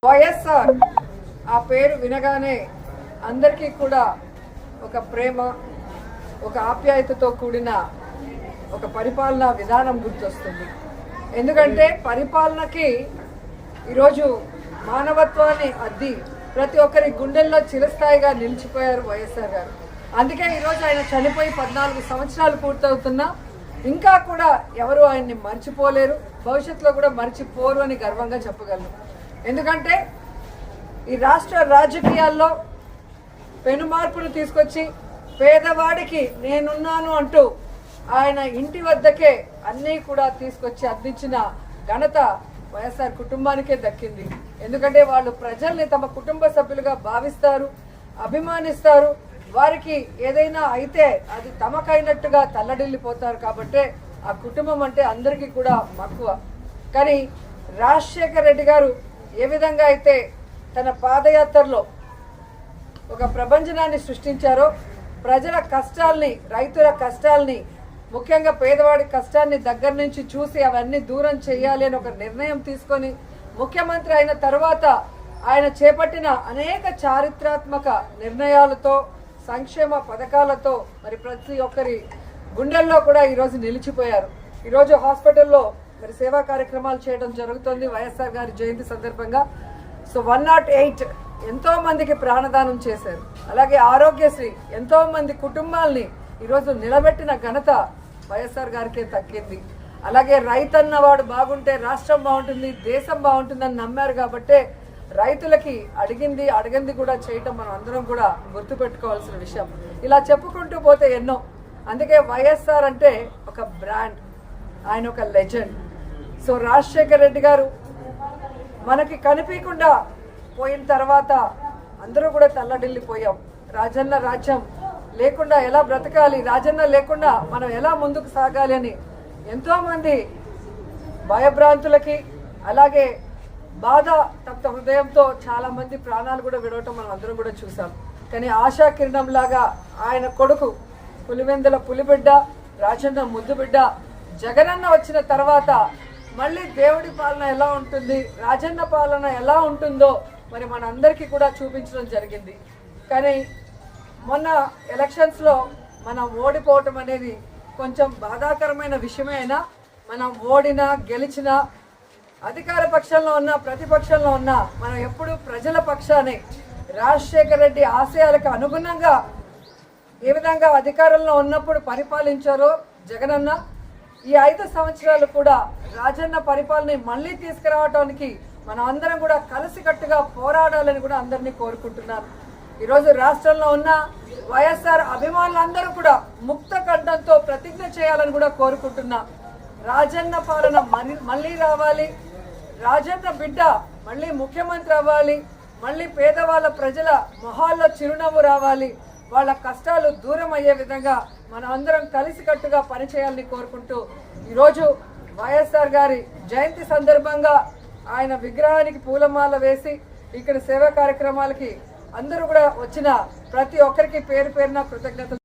వైఎస్ఆర్ ఆ పేరు వినగానే అందరికీ కూడా ఒక ప్రేమ, ఒక ఆప్యాయతతో కూడిన ఒక పరిపాలనా విధానం గుర్తొస్తుంది. ఎందుకంటే పరిపాలనకి ఈరోజు మానవత్వాన్ని అద్ది ప్రతి ఒక్కరి గుండెల్లో చిరస్థాయిగా నిలిచిపోయారు వైఎస్ఆర్ గారు. అందుకే ఈరోజు ఆయన చనిపోయి 14 సంవత్సరాలు పూర్తవుతున్నా ఇంకా కూడా ఎవరు ఆయన్ని మర్చిపోలేరు, భవిష్యత్తులో కూడా మర్చిపోరు అని గర్వంగా చెప్పగలను. ఎందుకంటే ఈ రాష్ట్ర రాజకీయాల్లో పెను మార్పును తీసుకొచ్చి పేదవాడికి నేనున్నాను అంటూ ఆయన ఇంటి వద్దకే అన్నీ కూడా తీసుకొచ్చి అందించిన ఘనత వైఎస్ఆర్ కుటుంబానికే దక్కింది. ఎందుకంటే వాళ్ళు ప్రజల్ని తమ కుటుంబ సభ్యులుగా భావిస్తారు, అభిమానిస్తారు. వారికి ఏదైనా అయితే అది తమకైనట్టుగా తల్లడిల్లిపోతారు. కాబట్టే ఆ కుటుంబం అంటే అందరికీ కూడా మక్కువ. కానీ రాజశేఖర రెడ్డి గారు ఏ విధంగా అయితే తన పాదయాత్రలో ఒక ప్రభంజనాన్ని సృష్టించారో, ప్రజల కష్టాల్ని, రైతుల కష్టాల్ని, ముఖ్యంగా పేదవాడి కష్టాన్ని దగ్గర నుంచి చూసి అవన్నీ దూరం చేయాలి అని ఒక నిర్ణయం తీసుకొని ముఖ్యమంత్రి అయిన తర్వాత ఆయన చేపట్టిన అనేక చారిత్రాత్మక నిర్ణయాలతో, సంక్షేమ పథకాలతో మరి ప్రతి ఒక్కరి గుండెల్లో కూడా ఈరోజు నిలిచిపోయారు. ఈరోజు హాస్పిటల్లో మరి సేవా కార్యక్రమాలు చేయడం జరుగుతుంది వైఎస్ఆర్ గారి జయంతి సందర్భంగా. సో 108 ఎంతో మందికి ప్రాణదానం చేశారు. అలాగే ఆరోగ్యశ్రీ ఎంతో మంది కుటుంబాల్ని ఈరోజు నిలబెట్టిన ఘనత వైఎస్ఆర్ గారికే దక్కింది. అలాగే రైతన్న వాడు బాగుంటే రాష్ట్రం బాగుంటుంది, దేశం బాగుంటుందని నమ్మారు. కాబట్టే రైతులకి అడిగింది కూడా చేయటం మనం అందరం కూడా గుర్తుపెట్టుకోవాల్సిన విషయం. ఇలా చెప్పుకుంటూ పోతే ఎన్నో. అందుకే వైఎస్ఆర్ అంటే ఒక బ్రాండ్, ఆయన ఒక లెజెండ్. సో రాజశేఖర రెడ్డి గారు మనకి కనిపించకుండా పోయిన తర్వాత అందరూ కూడా తల్లడిల్లిపోయాం. రాజన్న రాజ్యం లేకుండా ఎలా బ్రతకాలి, రాజన్న లేకుండా మనం ఎలా ముందుకు సాగాలి అని ఎంతోమంది భయభ్రాంతులకి, అలాగే బాధ తప్త హృదయంతో చాలా మంది ప్రాణాలు కూడా విడవటం మనం అందరం కూడా చూసాం. కానీ ఆశా కిరణం లాగా ఆయన కొడుకు పులివెందుల పులిబిడ్డ, రాజన్న ముద్దుబిడ్డ జగనన్న వచ్చిన తర్వాత మళ్ళీ దేవుడి పాలన ఎలా ఉంటుంది, రాజన్న పాలన ఎలా ఉంటుందో మరి మనందరికీ కూడా చూపించడం జరిగింది. కానీ మొన్న ఎలక్షన్స్లో మనం ఓడిపోవటం అనేది కొంచెం బాధాకరమైన విషయమే. అయినా మనం ఓడినా గెలిచినా, అధికార పక్షంలో ఉన్నా ప్రతిపక్షంలో ఉన్నా మనం ఎప్పుడు ప్రజల పక్షానే, రాజశేఖర రెడ్డి ఆశయాలకు అనుగుణంగా ఏ విధంగా అధికారంలో ఉన్నప్పుడు పరిపాలించారో జగనన్న, ఈ 5 సంవత్సరాలు కూడా రాజన్న పరిపాలన మళ్ళీ తీసుకురావడానికి మనం అందరం కూడా కలిసికట్టుగా పోరాడాలని కూడా అందరినీ కోరుకుంటున్నాను. ఈరోజు రాష్ట్రంలో ఉన్న వైఎస్ఆర్ అభిమానులందరూ కూడా ముక్త కంఠంతో ప్రతిజ్ఞ చేయాలని కూడా కోరుకుంటున్నా. రాజన్న పాలన మళ్ళీ రావాలి, రాజన్న బిడ్డ మళ్ళీ ముఖ్యమంత్రి అవ్వాలి, మళ్ళీ పేదవాళ్ళ ప్రజల మొహాల్లో చిరునవ్వు రావాలి, వాళ్ళ కష్టాలు దూరం అయ్యే విధంగా మనం అందరం కలిసికట్టుగా పనిచేయాలని కోరుకుంటూ ఈరోజు వైఎస్ఆర్ గారి జయంతి సందర్భంగా ఆయన విగ్రహానికి పూలమాల వేసి ఇక్కడ సేవా కార్యక్రమాలకి అందరూ కూడా వచ్చిన ప్రతి ఒక్కరికి పేరు పేరున కృతజ్ఞతలు.